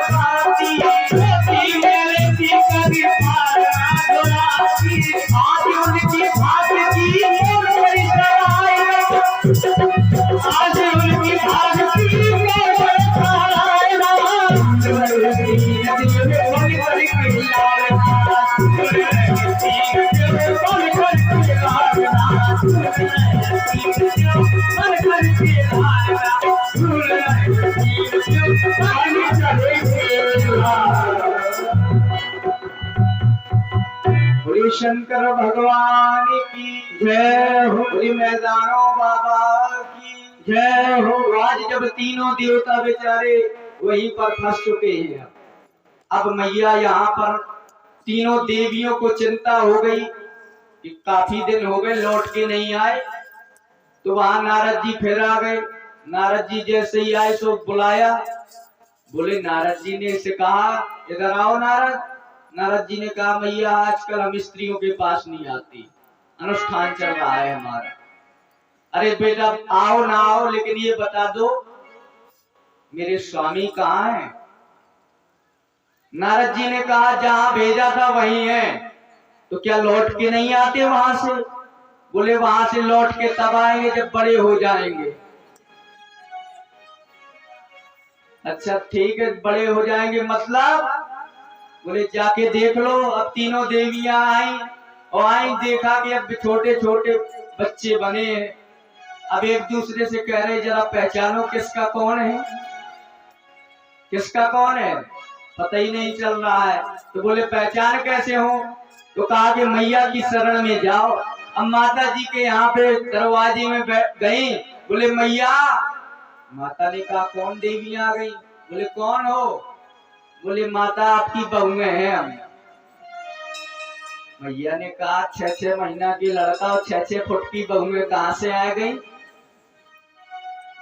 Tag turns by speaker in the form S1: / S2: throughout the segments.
S1: खाती होती मेरे की कभी मारना दुलाती आज उनकी भागती मोर बड़ी सरायना आज उनकी भागती मोर सरायना नदियों में बड़ी बड़ी खिलाड़ना बोली शंकर भगवान की जय हो। बोली मैदानों बाबा की जय हो। आज जब तीनों देवता बेचारे वहीं पर फंस चुके हैं, अब मैया यहाँ पर तीनों देवियों को चिंता हो गई कि काफी दिन हो गए लौट के नहीं आए, तो वहां नारद जी फिर आ गए। नारद जी जैसे ही आए तो बुलाया। बोले नारद जी ने इसे कहा इधर आओ नारद। नारद जी ने कहा मैया आजकल हम स्त्रियों के पास नहीं आती, अनुष्ठान चल रहा है हमारा। अरे बेटा आओ ना आओ, लेकिन ये बता दो मेरे स्वामी कहाँ हैं? नारद जी ने कहा जहां भेजा था वहीं है। तो क्या लौट के नहीं आते वहां से? बोले वहां से लौट के तब आएंगे जब बड़े हो जाएंगे। अच्छा ठीक है, बड़े हो जाएंगे मतलब? बोले जाके देख लो। अब तीनों देवियां आई और आई, देखा कि अब छोटे छोटे बच्चे बने हैं। अब एक दूसरे से कह रहे जरा पहचानो किसका कौन है, किसका कौन है, पता ही नहीं चल रहा है। तो बोले पहचान कैसे हो? तो कहा कि मैया की शरण में जाओ। अब माता जी के यहाँ पे दरवाजे में बैठ गई। बोले मैया। माता ने कहा कौन देवियां आ गई? बोले कौन हो? बोले माता आपकी बहुएं हैं हम। मैया ने कहा 6-6 महीना की लड़का और 6-6 फुट की बहुएं कहाँ से आ गई?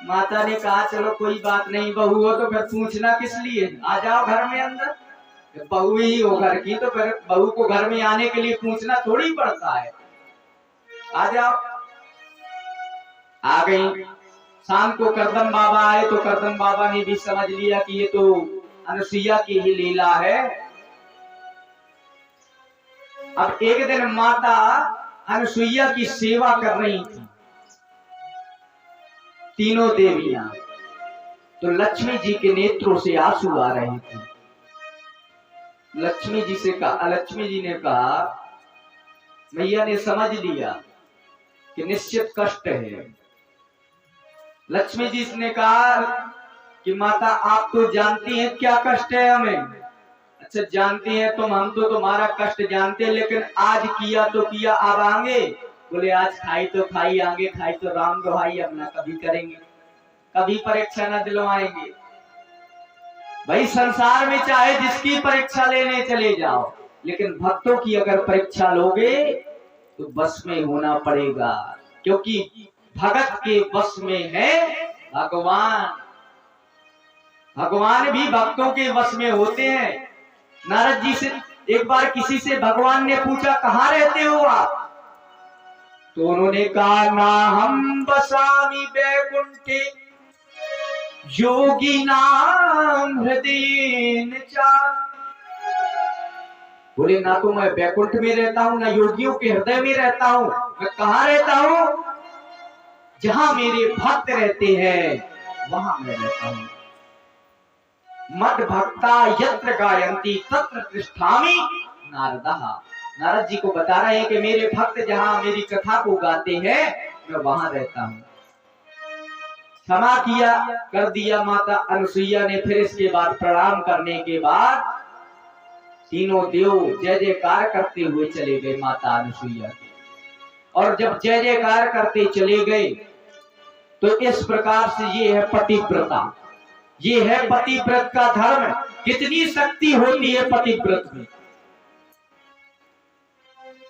S1: माता ने कहा चलो कोई बात नहीं, बहू हो तो फिर पूछना किस लिए, आ जाओ घर में अंदर। बहू ही हो घर की तो फिर बहू को घर में आने के लिए पूछना थोड़ी पड़ता है, आ जाओ। आ गई। शाम को करदम बाबा आए तो करदम बाबा ने भी समझ लिया कि ये तो अनुसुईया की ही लीला है। अब एक दिन माता अनुसुईया की सेवा कर रही थी, तीनों देवियां, तो लक्ष्मी जी के नेत्रों से आंसू आ रहे थे। लक्ष्मी जी ने कहा मैया ने समझ लिया कि निश्चित कष्ट है। लक्ष्मी जी ने कहा कि माता आप तो जानती हैं क्या कष्ट है हमें। अच्छा जानती हैं तुम, हम तो तुम्हारा कष्ट जानते हैं, लेकिन आज किया तो किया, अब आगे? बोले आज खाई तो खाई, आगे खाई तो राम दुहाई, अब ना कभी करेंगे, कभी परीक्षा ना दिलवाएंगे। भाई संसार में चाहे जिसकी परीक्षा लेने चले जाओ, लेकिन भक्तों की अगर परीक्षा लोगे तो बस में होना पड़ेगा, क्योंकि भगत के बस में है भगवान। भगवान भी भक्तों के वश में होते हैं। नारद जी से एक बार किसी से भगवान ने पूछा कहाँ रहते हो आप? तो उन्होंने कहा ना हम बसामी बैकुंठे योगी नाम हृदय चार। बोले ना तो मैं बैकुंठ में रहता हूँ, ना योगियों के हृदय में रहता हूँ। मैं कहाँ रहता हूँ? जहां मेरे भक्त रहते हैं वहां मैं रहता हूँ। मद भक्ता यत्र गायन्ति तत्र तिष्ठामि नारदः। नारद जी को बता रहे हैं कि मेरे भक्त जहां मेरी कथा को गाते हैं मैं वहां रहता हूँ। क्षमा किया कर दिया माता अनुसुईया ने। फिर इसके बाद प्रणाम करने के बाद तीनों देव जय जयकार करते हुए चले गए माता अनुसुईया के। और जब जय जयकार करते चले गए तो इस प्रकार से ये है पतिव्रता, ये है पतिव्रत का धर्म। कितनी शक्ति होती है पतिव्रत में।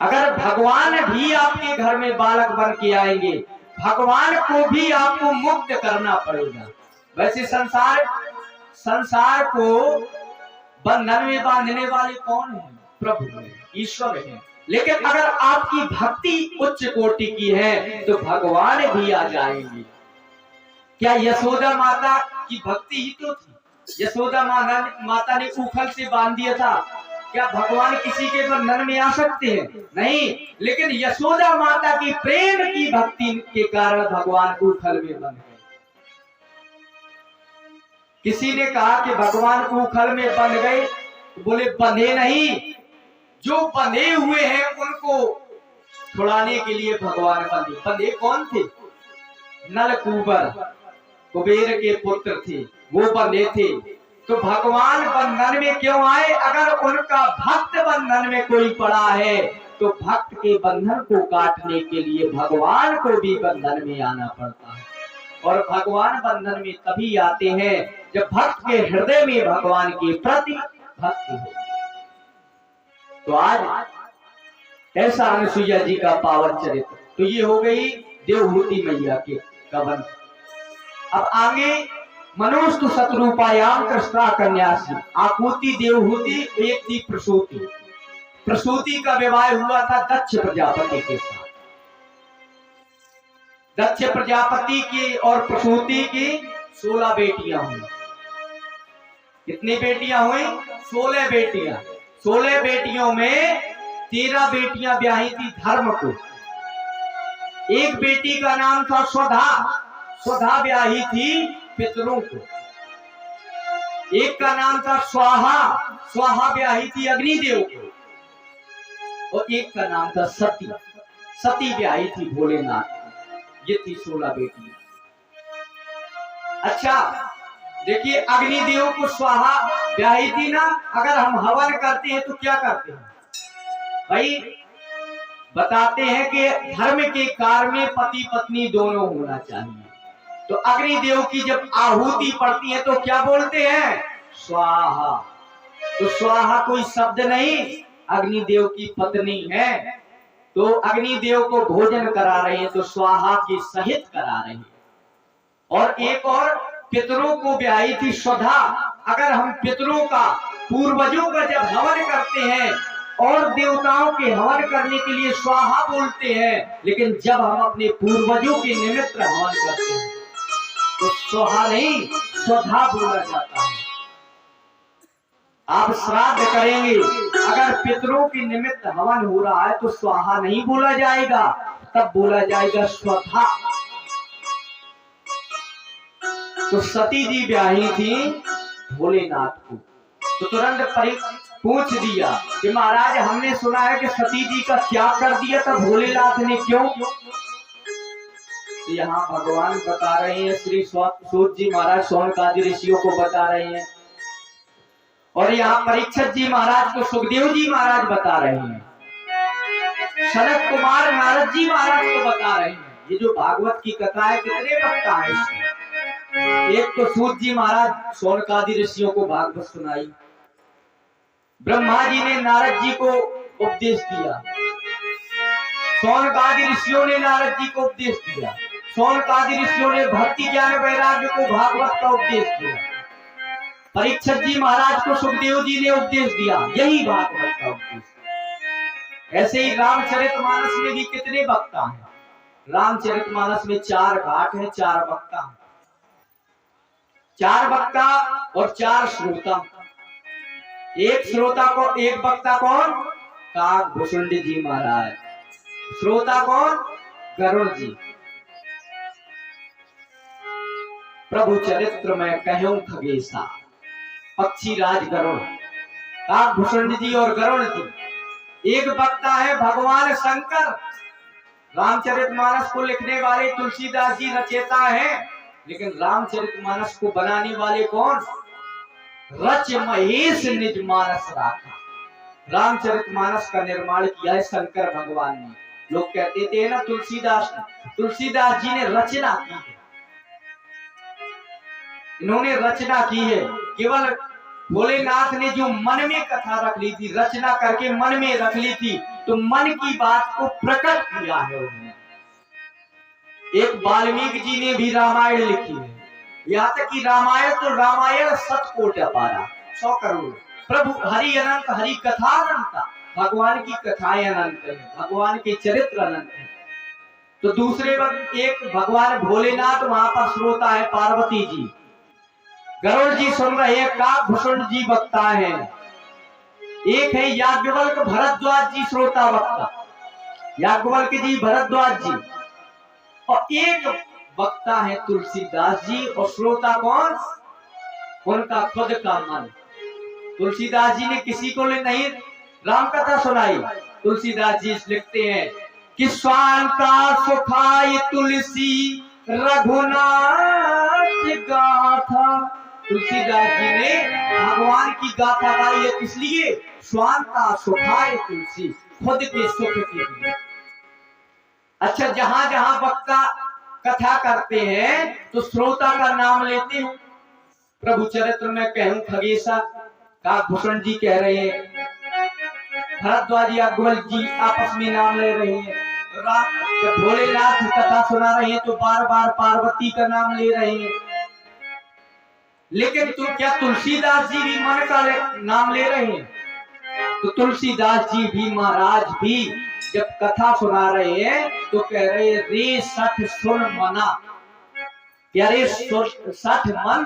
S1: अगर भगवान भी आपके घर में बालक बन के आएंगे, भगवान को भी आपको मुक्त करना पड़ेगा। वैसे संसार को बंधन में बांधने वाले कौन है? प्रभु है, ईश्वर है। लेकिन अगर आपकी भक्ति उच्च कोटि की है तो भगवान भी आ जाएंगे। क्या यशोदा माता की भक्ति ही तो थी? यशोदा माता ने उखल से बांध दिया था। क्या भगवान किसी के बंधन में आ सकते हैं? नहीं, लेकिन यशोदा माता की प्रेम की भक्ति के कारण भगवान उखल में बंध गए। किसी ने कहा कि भगवान उखल में बंध गए, तो बोले बंधे नहीं, जो बंधे हुए हैं उनको छुड़ाने के लिए भगवान बंधे। बंधे कौन थे? नलकूबर, कुबेर के पुत्र थे, वो बंधे थे। तो भगवान बंधन में क्यों आए? अगर उनका भक्त बंधन में कोई पड़ा है तो भक्त के बंधन को काटने के लिए भगवान को भी बंधन में आना पड़ता है। और भगवान बंधन में तभी आते हैं जब भक्त के हृदय में भगवान के प्रति भक्ति हो। तो आज ऐसा अनुसुईया जी का पावन चरित्र। तो ये हो गई देवहूति मैया के कवन। अब आगे मनुष्य शत्रुपायाम कृष्णा कन्यासी, आकुति देवहूति, एक थी प्रसूति। प्रसूति का विवाह हुआ था दक्ष प्रजापति के साथ। दक्ष प्रजापति की और प्रसूति की 16 बेटियां हुई। कितनी बेटियां हुई? 16 बेटियां। 16 बेटियों में 13 बेटियां ब्याही थी धर्म को। एक बेटी का नाम था स्वधा, स्वधा ब्याही थी पितरों को। एक का नाम था स्वाहा, स्वाहा ब्याही थी अग्निदेव को। और एक का नाम था सती, सती ब्याही थी भोलेनाथ। ये थी 16 बेटियां। अच्छा देखिए, अग्निदेव को स्वाहा ब्याही थी ना। अगर हम हवन करते हैं तो क्या करते हैं भाई? बताते हैं कि धर्म के कार्य में पति पत्नी दोनों होना चाहिए। तो अग्निदेव की जब आहुति पड़ती है तो क्या बोलते हैं? स्वाहा। तो स्वाहा कोई शब्द नहीं, अग्निदेव की पत्नी है। तो अग्निदेव को भोजन करा रहे हैं तो स्वाहा के सहित करा रहे हैं। और एक और पितरों को ब्याही थी स्वधा। अगर हम पितरों का, पूर्वजों का जब हवन करते हैं और देवताओं के हवन करने के लिए स्वाहा बोलते हैं, लेकिन जब हम अपने पूर्वजों के निमित्त हवन करते हैं तो स्वाहा नहीं स्वधा बोला जाता है। आप श्राद्ध करेंगे, अगर पितरों के निमित्त हवन हो रहा है तो स्वाहा नहीं बोला जाएगा, तब बोला जाएगा स्वधा। तो सती जी ब्याही थी भोलेनाथ को। तो तुरंत पूछ दिया कि महाराज हमने सुना है कि सती जी का त्याग कर दिया था भोलेनाथ ने, क्यों? तो यहाँ भगवान बता रहे हैं, श्री सूत जी महाराज शौनकादि ऋषियों को बता रहे हैं। और यहाँ परीक्षित जी महाराज को सुखदेव जी महाराज बता रहे हैं। सनत कुमार नारद जी महाराज को बता रहे हैं। ये जो भागवत की कथा है, कितने वक्ता है इसमें? एक तो सूत जी महाराज शौनकादि ऋषियों को भागवत सुनाई, ब्रह्मा जी ने नारद जी को उपदेश दिया, शौनकादि ऋषियों ने नारद जी को उपदेश दिया, शौनकादि ऋषियों ने भक्ति ज्ञान वैराग्य को भागवत का उपदेश दिया, परीक्षित जी महाराज को सुखदेव जी ने उपदेश दिया, यही भागवत का उपदेश। ऐसे ही रामचरितमानस में भी कितने वक्ता हैं? रामचरितमानस में 4 घाट हैं, 4 वक्ता हैं। 4 वक्ता और 4 श्रोता। एक श्रोता को, एक वक्ता कौन? काकभूषुंड जी महाराज। श्रोता कौन? गरुड़ जी। प्रभु चरित्र में कहूं खगेशा, पक्षी राज गरुड़, काकभूषुंड जी और गरुड़ जी। एक वक्ता है भगवान शंकर। रामचरितमानस को लिखने वाले तुलसीदास जी रचयिता हैं, लेकिन रामचरितमानस को बनाने वाले कौन? रच महेश निज मानस राखा। रामचरितमानस का निर्माण किया है शंकर भगवान ने। लोग कहते थे ना तुलसीदास जी ने रचना की है। इन्होंने रचना की है। केवल भोलेनाथ ने जो मन में कथा रख ली थी, रचना करके मन में रख ली थी, तो मन की बात को प्रकट किया है उन्होंने। एक वाल्मीकि जी ने भी रामायण लिखी है। यहाँ तक कि रामायण तो रामायण 7 कोटि अपारा, 100 करोड़। प्रभु हरि अनंत, हरि कथा अनंत, भगवान की कथाएं अनंत है, भगवान के चरित्र अनंत है। तो दूसरे वक्त एक भगवान भोलेनाथ, वहां पर श्रोता है पार्वती जी। गरुड़ जी सुन रहे हैं, काकभूषण जी वक्ता हैं, एक है याज्ञवल्क भरद्वाज जी श्रोता वक्ता, याज्ञवल्क जी भरद्वाज जी, और एक वक्ता है तुलसीदास जी, और श्रोता कौन? उनका खुद का मन। तुलसीदास जी ने किसी को नहीं राम कथा सुनाई। तुलसीदास जी लिखते हैं कि स्वान का सुखाय तुलसी रघुनाथ गाथा। तुलसीदास जी ने भगवान की गाथा गाई है, किस लिए? स्वान का सुखाय तुलसी, खुद के सुख के लिए। अच्छा, जहां जहां वक्ता कथा करते हैं तो श्रोता का नाम लेते हैं। प्रभु चरित्र में कहूं खगेशा, काकभूषण जी कह रहे हैं, भरद्वाज याज्ञवल्क जी आपस में नाम ले रहे हैं, जब भोलेनाथ कथा सुना रहे हैं तो बार बार पार्वती का नाम ले रहे हैं। लेकिन क्या तुलसीदास जी भी मन का नाम ले रहे हैं? तो तुलसीदास जी भी महाराज भी जब कथा सुना रहे हैं तो कह रहे हैं, रे सठ सुन मना, यारे सठ मन,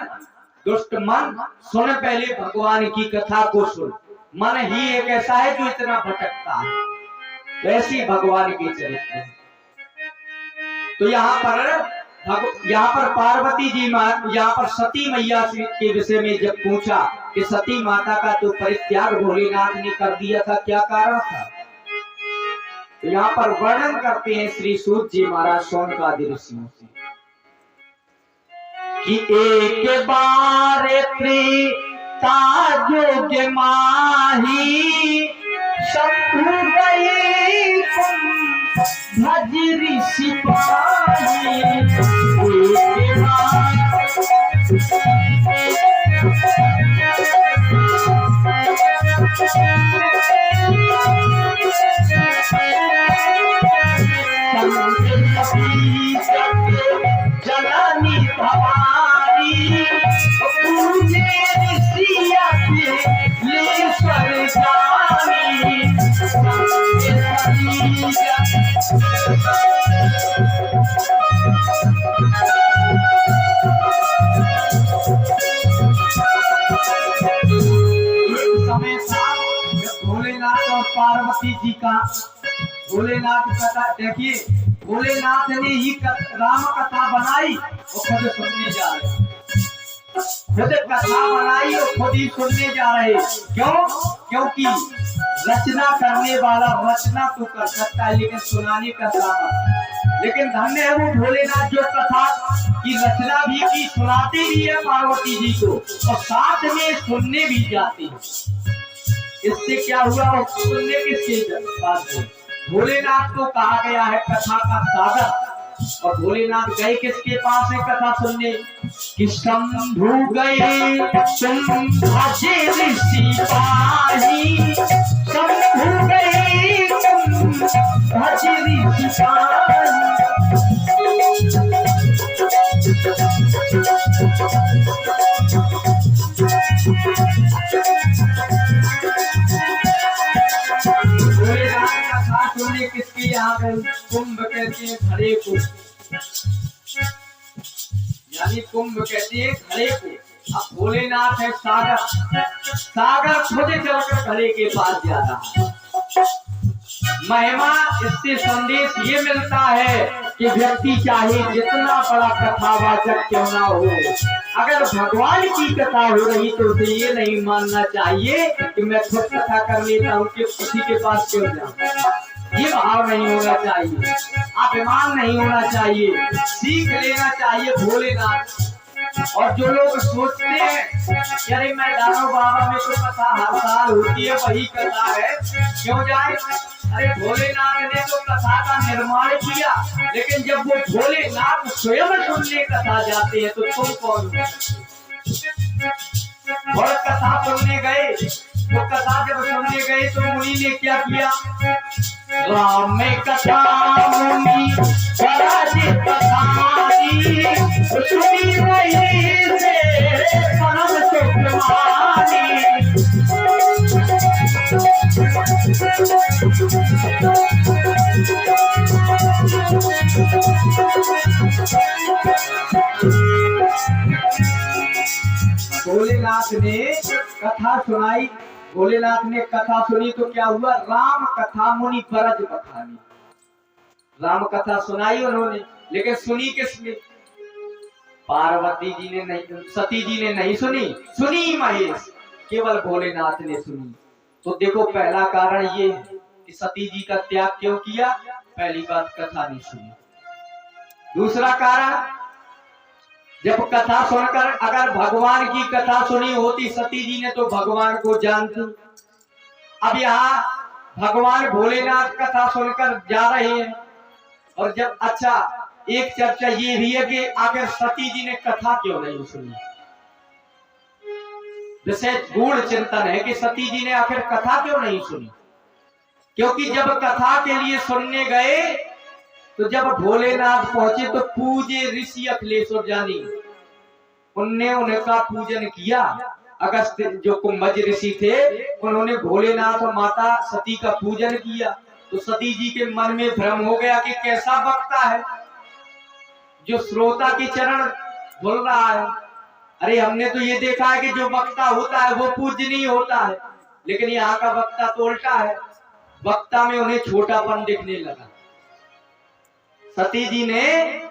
S1: दुष्ट मन, सुन पहले भगवान की कथा को सुन। मन ही एक ऐसा है जो इतना भटकता है, वैसे भगवान के चरित्र है। तो यहाँ पर पार्वती जी, यहाँ पर सती मैया के विषय में जब पूछा कि सती माता का तो परित्याग भोलेनाथ ने कर दिया था, क्या कारण था? तो यहाँ पर वर्णन करते हैं श्री सूत जी महाराज शौनकादि ऋषियों से कि एक बार ताजोग माही शत्रु गई भज ऋषि पाही। एक जननी भवानी पूजे ऋषिया ले स्वर जानी। समय था भोलेनाथ और पार्वती जी का, भोलेनाथ कथा देखिए, भोलेनाथ ने ही राम कथा बनाई और खुद सुनने जा रहे, खुद कथा बनाई और खुद ही सुनने जा रहे। क्यों? क्योंकि रचना करने वाला रचना तो कर सकता है लेकिन सुनाने का सामर्थ्य, लेकिन धन्य है वो भोलेनाथ जो कथा की रचना भी की, सुनाते भी है पार्वती जी को और साथ में सुनने भी जाते हैं। इससे क्या हुआ? वो सुनने किसके पास गए? भोलेनाथ को कहा गया है कथा का सागर, और भोलेनाथ गए किसके पास है कथा सुनने? कि शंभु गए तुम भजे ऋषि पाही, शंभु गए तुम भजे ऋषि पाही। किसके यहाँ कुंभ कहते हैं घड़े को, यानी कुंभ कहते हैं घड़े को। अब भोलेनाथ है सागर, सागर खुद चलकर घड़े के पास जा रहा है। महिमा इससे संदेश ये मिलता है कि व्यक्ति चाहे जितना बड़ा कथावाचक क्यों ना हो, अगर भगवान की कथा हो रही तो उसे ये नहीं मानना चाहिए कि मैं खुद कथा कर लेता हूँ कि किसी के पास क्यों जाऊँ। ये भाव नहीं होना चाहिए, अभिमान नहीं होना चाहिए, सीख लेना चाहिए भोलेनाथ। और जो लोग सोचते हैं अरे मैं दानो बाबा में तो कथा हर साल होती है, वही कथा है, क्यों जाए? अरे भोलेनाथ ने तो कथा का निर्माण किया, लेकिन जब वो भोलेनाथ स्वयं सुनने कथा जाते हैं तो तुम कौन हो? और कथा सुनने गए तो कथा जब सुनने गए तो मुनि ने क्या किया? राम में कथा मुनि पराजित कथानी, सुनी रही से परम सुखमानी। ने कथा सुनाई, भोलेनाथ ने कथा सुनी तो क्या हुआ, राम कथा मुनि फरज बखानी, राम कथा सुनाई उन्होंने, लेकिन सुनी किसने, पार्वती जी ने नहीं, सती जी ने नहीं सुनी, सुनी महेश, केवल भोलेनाथ ने सुनी। तो देखो पहला कारण ये है कि सती जी का त्याग क्यों किया, पहली बात कथा नहीं सुनी। दूसरा कारण, जब कथा सुनकर अगर भगवान की कथा सुनी होती सती जी ने तो भगवान को जानती। अब यहाँ भगवान भोलेनाथ कथा सुनकर जा रहे हैं, और जब अच्छा एक चर्चा ये भी है कि आखिर सती जी ने कथा क्यों नहीं सुनी, विशेष गूढ़ चिंतन है कि सती जी ने आखिर कथा क्यों नहीं सुनी। क्योंकि जब कथा के लिए सुनने गए तो जब भोलेनाथ पहुंचे तो पूजे ऋषि अखिलेश्वर जानी, उनने उनका पूजन किया। अगस्त जो कुंभज ऋषि थे उन्होंने भोलेनाथ और माता सती का पूजन किया। तो सती जी के मन में भ्रम हो गया कि कैसा वक्ता है जो श्रोता के चरण धुल रहा है। अरे हमने तो ये देखा है कि जो वक्ता होता है वो पूजनीय होता है, लेकिन यहाँ का वक्ता तो उल्टा है, वक्ता में उन्हें छोटापन दिखने लगा। सती जी ने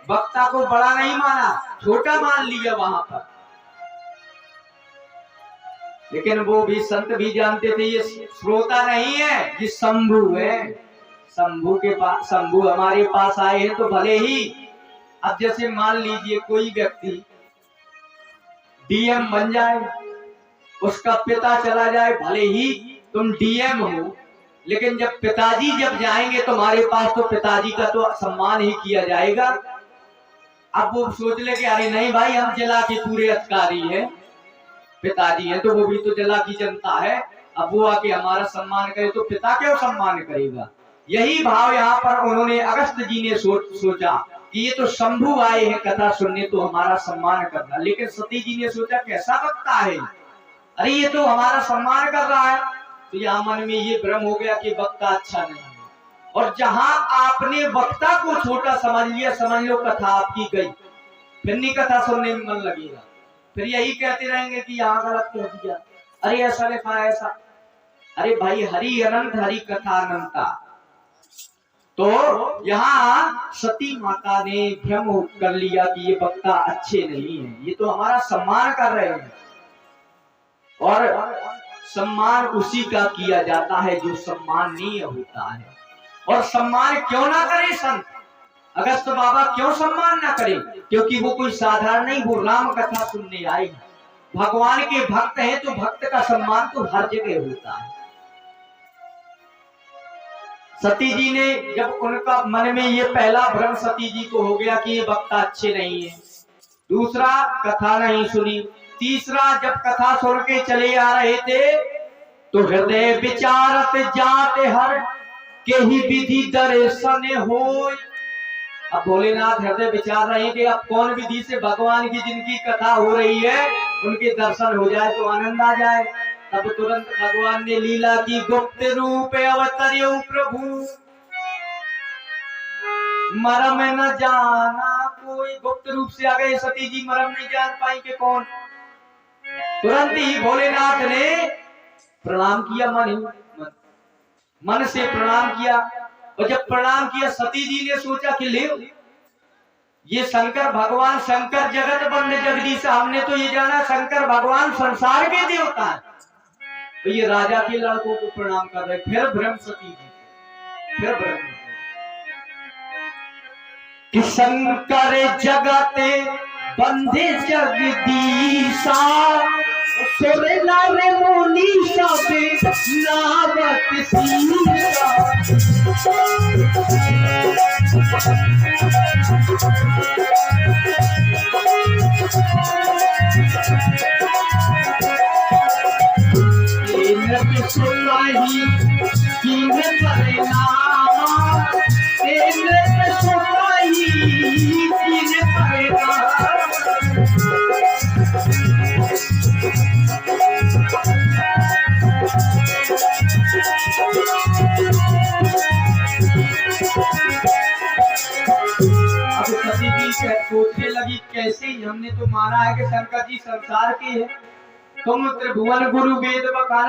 S1: वक्ता को बड़ा नहीं माना, छोटा मान लिया वहां पर। लेकिन वो भी संत भी जानते थे ये श्रोता नहीं है, ये शंभु है। शंभु के पास, शंभु हमारे पास आए हैं तो भले ही, अब जैसे मान लीजिए कोई व्यक्ति डीएम बन जाए, उसका पिता चला जाए, भले ही तुम डीएम हो, लेकिन जब पिताजी जब जाएंगे तुम्हारे पास तो पिताजी का तो सम्मान ही किया जाएगा। अब वो सोच ले कि अरे नहीं भाई हम जिला के पूरे अधिकारी हैं, पिताजी हैं तो वो भी तो जिला की जनता है, अब वो आके हमारा सम्मान करे तो पिता क्यों सम्मान करेगा। यही भाव यहाँ पर उन्होंने अगस्त जी ने सोचा कि ये तो शंभु आए हैं कथा सुनने तो हमारा सम्मान करना, लेकिन सती जी ने सोचा कैसा वक्ता है, अरे ये तो हमारा सम्मान कर रहा है। तो यहाँ मन में ये भ्रम हो गया कि वक्ता अच्छा नहीं है, और जहां आपने वक्ता को छोटा समझ लिया, समझ लो कथा आपकी गई, फिर नहीं कथा सुनने में मन लगेगा, फिर यही कहते रहेंगे कि यहाँ गलत कह दिया, अरे ऐसा लिखा है ऐसा। अरे भाई हरि अनंत हरि कथा अनंता। तो यहाँ सती माता ने भ्रम कर लिया कि ये वक्ता अच्छे नहीं है, ये तो हमारा सम्मान कर रहे हैं, और सम्मान उसी का किया जाता है जो सम्माननीय होता है। और सम्मान क्यों ना करे संत, अगस्त बाबा क्यों सम्मान ना करे, क्योंकि वो कोई साधारण नहीं, वो राम कथा सुनने आए, भगवान के भक्त हैं, तो भक्त का सम्मान तो हर जगह होता है। सती जी ने जब उनका मन में ये पहला भ्रम सती जी को हो गया कि ये वक्ता अच्छे नहीं है, दूसरा कथा नहीं सुनी, तीसरा जब कथा सुन के चले आ रहे थे तो हृदय विचारत जाते हर के ही विधि दर्शन हो। अब भोलेनाथ हृदय विचार रहे थे अब कौन विधि से भगवान की जिनकी कथा हो रही है उनके दर्शन हो जाए तो आनंद आ जाए। तब तुरंत भगवान ने लीला की, गुप्त रूप अवतर्यो प्रभु मरम न जाना कोई। गुप्त रूप से आ गए सती जी, मरम नहीं जान पाई कि कौन। तुरंत ही भोलेनाथ ने प्रणाम किया, मन से प्रणाम किया, और जब प्रणाम किया सती जी ने सोचा कि ले ये शंकर भगवान, शंकर जगत बंद जगदीश, हमने तो ये जाना शंकर भगवान संसार के देवता है, तो ये राजा के लड़कों को प्रणाम कर रहे। फिर भ्रम सती जी, फिर भ्रम कि शंकर जगते बंधे जगदीशा, सुर नर मुनि सब नावत सीसा। सुनाही कीन परिणाम, तेरे सुनाही कीन परिणाम। अब सती जी सोचने लगी कैसे, हमने तो माना है कि शंकर जी संसार के हैं, तुम त्रिभुवन गुरु वेद बखाना